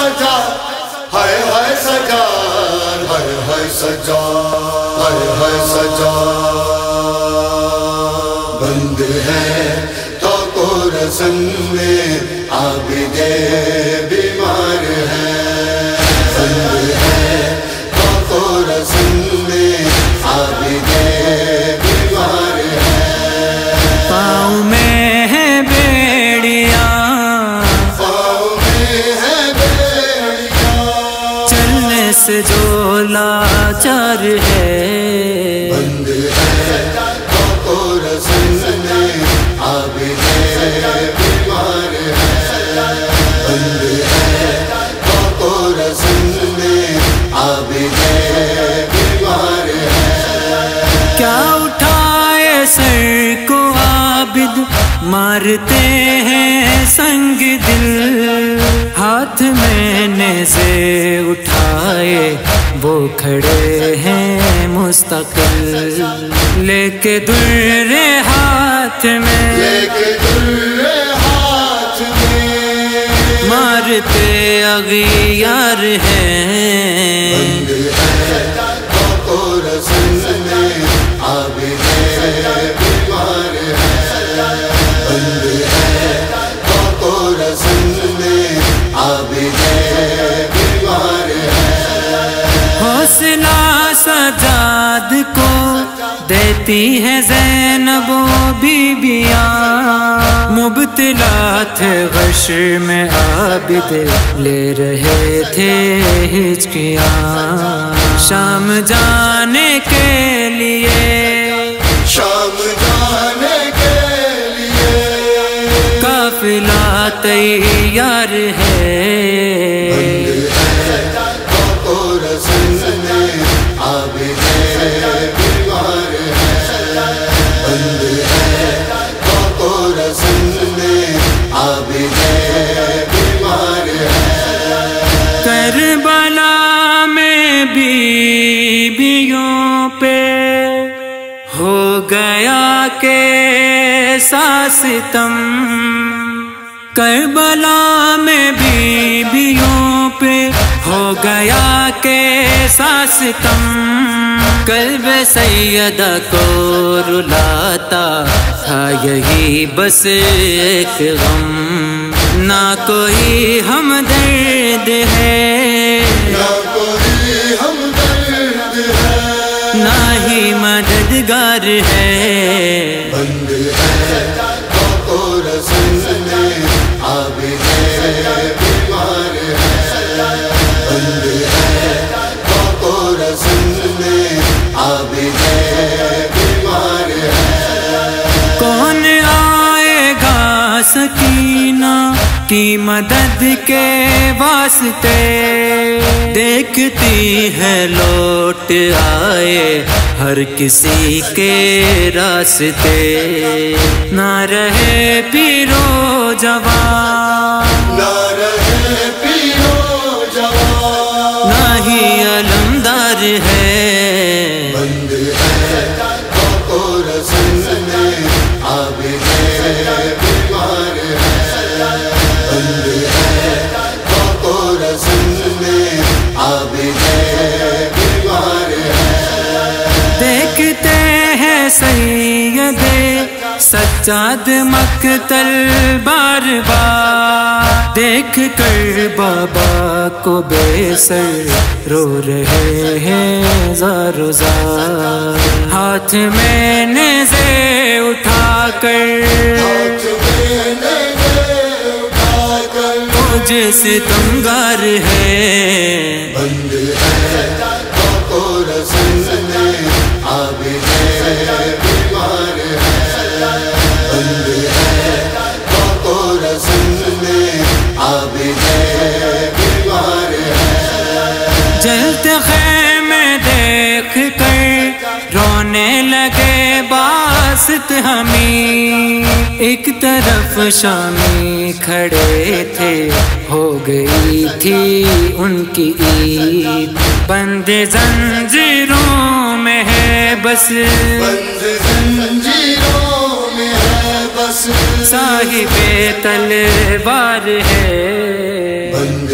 سجا ہائے ہائے سجا ہائے ہائے سجا ہائے ہائے سجا بند ہے تو کو رسن میں عابد بیمار ہے بند ہے تو کو رسن میں عابد بیمار ہے پاؤں میں ہے بیڑیاں پاؤں میں ہے بیڑیاں چلنے سے جو لاچار ہے بند ہے تو کو رسن میں عابد بیمار ہے بند ہے تو کو رسن میں عابد بیمار ہے کیا اٹھائے سر کو عابد مارتے ہیں سنگ دل ہاتھ میں نیزے اٹھائے وہ کھڑے ہیں مستقل لے کے در ہاتھ میں لے کے در ہاتھ میں مارتے اغیار ہیں بند ہے تو کو رسن میں عابد بیمار ہے بند ہے تو کو رسن میں عابد بیمار ہے حوصلہ سجاد کو دیتی ہے زینب و بیبیاں مبتلا تھے غش میں عابد لے رہے تھے ہچکیاں شام جانے کے لیے شام جانے کے لیے قافلہ تیار ہے بند ہے تو کو رسن میں عابد بیمار ہے بند ہے تو کو رسن میں عابد بیمار ہے کربلا میں بیویوں پہ ہو گیا کیسا ستم کربلا میں بیویوں پہ ہو گیا کیسا ستم قلب سیدہ کو رلاتا تھا یہی بس ایک غم نہ کوئی ہمدرد ہے نہ کوئی ہمدرد ہے نہ ہی مددگار ہے بند ہے تو کو رسن میں عابد بیمار ہے بند ہے تو کو رسن میں عابد بیمار ہے کون آئے گا سکینہ کی مدد کے واسطے دیکھتی ہے لوٹ آئے ہر کسی کے راستے نہ رہے پیرو جوان نہ رہے پیرو جوان نہ ہی علمدار ہے بند ہے تو کو رسن میں عابد بیمار ہے بند ہے تو کو رسن میں عابد بیمار ہے دیکھتے ہیں سید سجاد مقتل بار بار دیکھ کر بابا کو بے سر رو رہے ہیں زار و زار ہاتھ میں نیزے اٹھا کر ہاتھ میں نیزے اٹھا کر مجھ ستمگار ہے بند ہے تو کو رسن میں عابد بیمار ہے بند ہے تو کو رسن میں عابد بیمار ہے جلتے خیمے دیکھ کر رونے لگے باسط ہمیں ایک طرف شامی کھڑے تھے ہو گئی تھی ان کی عید بند زنجیروں میں ہے بس بند زنجیروں میں ہے بس صاحب تلوار ہے بند